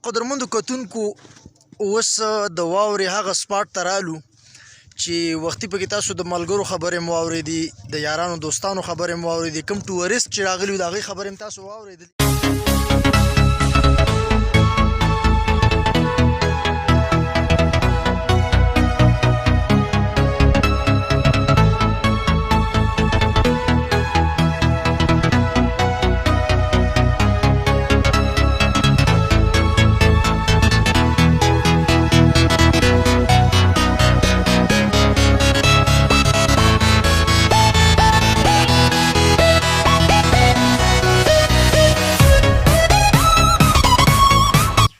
قدرمندو کتونکو اوس د واورې هغه سپاټ ته رالو چې وختي پکې تاسو د ملګرو خبرې مو واورېدې، د یارانو دوستانو خبرې مو واورېدې، کوم ټورست چې راغلي وو د هغې خبرې هم تاسو واورېدلې.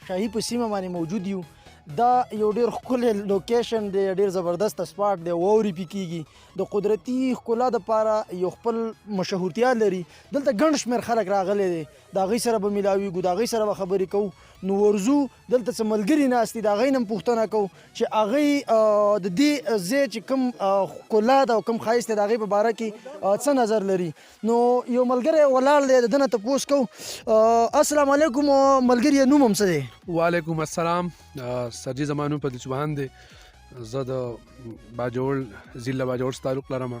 شاهي په سیمه باندې موجود یو. دا یو ډېر ښکلی لوکیشن دی، ډېر زبردسته سپاټ دی، واورې پې کېږي، د قدرتي ښکلا دپاره یو خپل مشهورتیا لري. دلته ګڼ شمېر خلک راغلی دی، د هغوی سره به میلاویږو، د هغوی سره به خبرې کوو. نو ورځو دلته څه ملګري ناست دي، د هغوی نه هم پوښتنه کوو چې هغوی د دې ځای چې کوم ښکلا ده او کوم ښایست دی د هغوی په باره کې څه نظر لري. نو یو ملګری ولاړ دی، د ده نه تپوس کوو. السلام علیکم ملګریه، نوم هم څه دی؟ وعلیکم السلام. سرجي زما نوم پدیل سبحان دی. زه د باجوړ ضلع باجوړ تعلق لرم.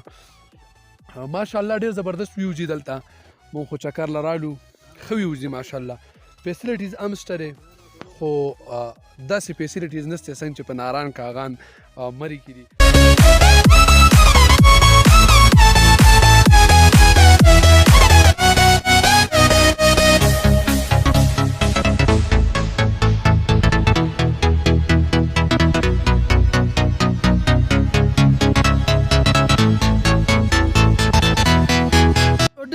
ماشاءالله ډېر زبردست ویو جي دلته مونږ خو چکر له رالو، ښه ویو جي ماشاءالله. فیسیلیټیز هم شته دی، خو داسې فیسیلیټیز نشته څنګه چې په ناران کاغان مري کې دي.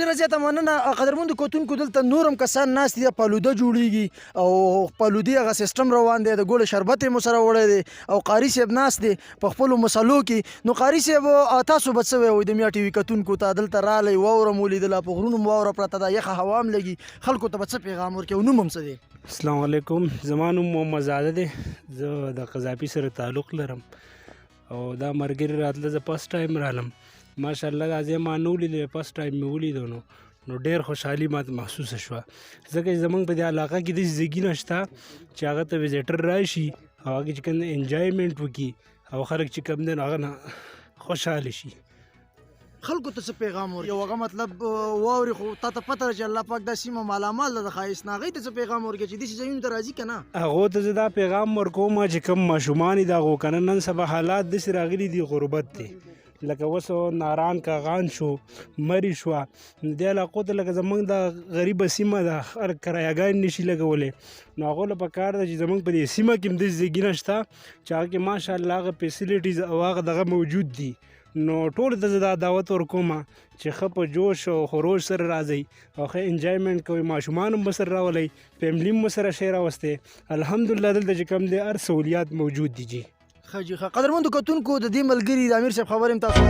ډېره زیاته مننه قدرمندو کتونکو. دلته نور هم کسان ناست دي، فالوده جوړیږي او فالودې هغه سیسټم روان دی، د ګوړې شربت یې مو سره وړی دی او قاري صاحب ناست دی په خپلو مسلو کې. نو قاري صاحب تاسو به څه وایئ د میا ټي وي کتونکو ته؟ دلته رالی، واوره مو لیدله، په غرونو مو واوره پرته ده، یخه هوا هم لګي، خلکو ته به څه پیغام ورکوي او نوم هم څه دی؟ السلام علیکم، زما نوم محمد زاده دی. زه د قذافي سره تعلق لرم او دا ملګري راتله، زه فسټ ټایم رالم. ماشاءالله دا ځای ما نه ولیدلی، فسټ ټایم مې ولیدو نو ډېر خوشحالي ماته محسوسه شوه، ځکه چې زموږ په دې علاقه کې داسې ځایګي نشته چې هغه ته ویزیټر راشي او هغه چې کوم انجوایمنټ وکړي او خلک چې کوم دی نو هغه نه خوشحاله شي. خلکو ته څه پیغام ورکوي؟ یو هغه مطلب واورې خو تا ته پته ده چې الله پاک دا سیمه مالامال ده د ښایست نه، هغوی ته څه پیغام ورکوي چې داسې ځایونو ته راځي که نه؟ هغو ته زه دا پیغام ورکوم چې کوم ماشومان دي د هغو که نه نن سبا حالات داسې راغلي دي، غربت دی، لکه اوس ناران کاغان شو، مري شوه، دې علاقو ته لکه زموږ د غریبه سیمه ده، هر کرایهګانې نشي لګولی، نو هغو له پکار ده چې زموږ په دې سیمه کې هم داسې ځایګي نشته چې هغه کې ماشاءالله هغه فیسیلیټیز او هغه دغه موجود دي. نو ټولو ته زه دا دعوت ورکوم چې ښه په جوش او خروش سره راځئ او ښه انجوایمنټ کوئ، ماشومان هم به سره راولئ، فیملي هم سره شی راوستئ. الحمدلله دلته چې کوم دی هر سهولیات موجود دي جي. ښه جي ښه. قدرمندو کتونکو د دې ملګري د امیر صاحب خبرې هم تاسو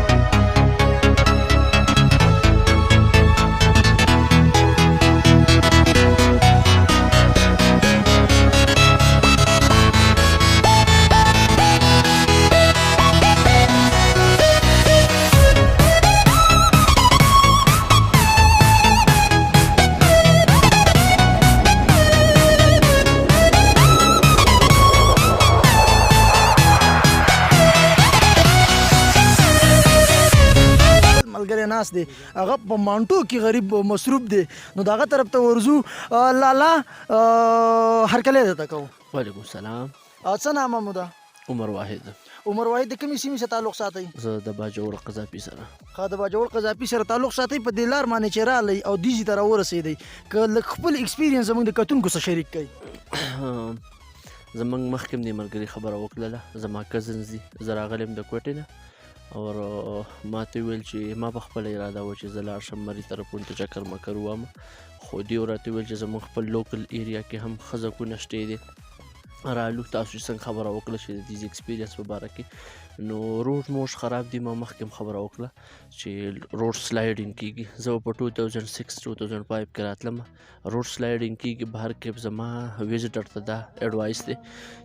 ملګری ناست دی، هغه په مانټو کې غریب مصروف دی، نو د هغه طرف ته ورځو. لالا هرکلی درته کوو. وعلیکم السلام. څه نامه مو ده؟ عمر واحد. عمر واحد د کومې سیمې سره تعلق ساتئ؟ زه د باجوړ قذافي سره. ښه، د باجوړ قذافي سره تعلق ساتئ. په دې لار باندې چې رالی او دیزي ته راورسېدئ، که لږ خپل ایکسپیرینس زموږ د کتونکو سره شریک کړئ. زموږ مخکې هم دې ملګري خبره وکړله، زما کزنز دي، زه راغلی یم د کوټې نه او ما ته ویل چې ما په خپله اراده وه چې زه لاړ شم مري طرفونو ته چکر مکر ووهم، خو دوی راته ویل چې زموږ خپل لوکل ایریا کې هم ښه ځایونه شتې دي، رالو تاسو چې څنګه خبره وکړه چې د دې ایکسپیرینس په باره کې. نو روډ موډ خراب دي، ما مخکې هم خبره وکړه چې روډ سلایډینګ کېږي. زه په 2006-2005 کې راتلم، روډ سلایډینګ کېږي. بهر کې زما ویزیټر ته دا اډوایس دی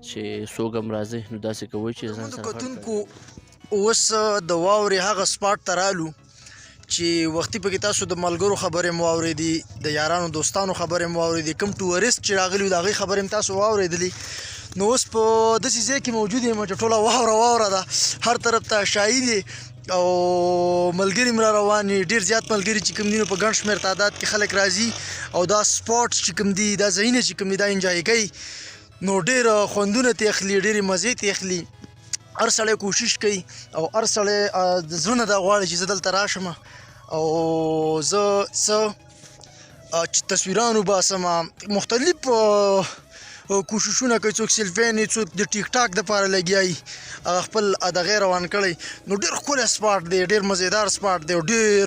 چې څوک هم راځئ نو داسې کوئ چې ځان سره کتونکو اوس د واورې هغه سپاټ ته رالو چې وختي پکې تاسو د ملګرو خبرې مو واورېدې د یارانو دوستانو خبرې مو واورېدې کوم ټورست چې راغلي د هغوی خبرې هم تاسو واورېدلې نو اوس په داسې ځای کې موجود یم چې ټوله واوره ده هر طرف ته شاهي دی او ملګري م را روان دي ډېر زیات ملګري چې کوم دي نو په ګڼ شمېر تعداد کې خلک راځي او دا سپاټس چې کوم دي دا ځایونه چې کوم دي دا انجوای کوي نو ډېر خوندونه ترې اخلي ډېرې مزې ترې اخلي هر سړی کوشش کوي او هر سړی د زړه نه دا غواړي چې زه دلته راشم او زه څه تصویران وباسم مختلف کوششونه کوي څوک سیلفي نیي څوک د ټیک ټاک دپاره لګیا وي هغه خپل دغې روان کړی نو ډېر ښکلی سپاټ دی ډېر مزېدار سپاټ دی او ډېر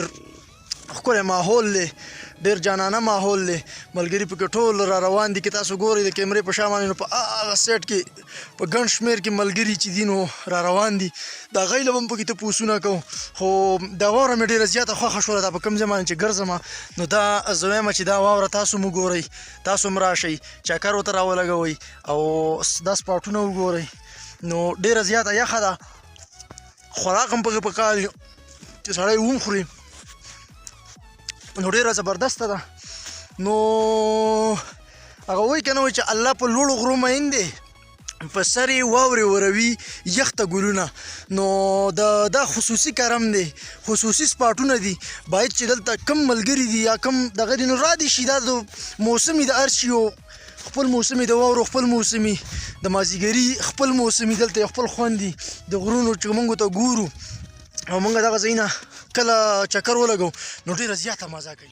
ښکلی ماحول دی ډېر جانانه ماحول دی ملګري پکې ټول را روان دي که تاسو ګورئ د کیمرې په شا باندې نو په هغه سیټ کې په ګڼ شمېر کې ملګري چې دي نو را روان دي د هغوی له به هم پکې تپوسونه کوو خو دا واوره مې ډېره زیاته خوښه شوله دا په کوم ځای باندې چې ګرځم نو دا زه وایم چې دا واوره تاسو هم وګورئ تاسو هم راشئ چکر ورته راولګوئ او دا سپاټونه وګورئ نو ډېره زیاته یخه ده خوراک هم پکې پکار وي چې سړی وم خوري نو ډېره زبردسته ده نو هغه وایي که نه وایي چې الله په لوړو غرو مین دی په سر یې واورې وروي یخ ته ګلونه نو دا خصوصي کرم دی خصوصي سپاټونه دي باید چې دلته کم ملګري دي یا کم دغه دي نو را دي شي دا د موسمي د هر شي خپل موسمي د واورو خپل موسمي د مازدیګري خپل موسمي دلته خپل خوند دي د غرونو چې موږ ته ګورو او موږ دغه ځایونه کله چکر ولګو نو ډېره زیاته مزه کوي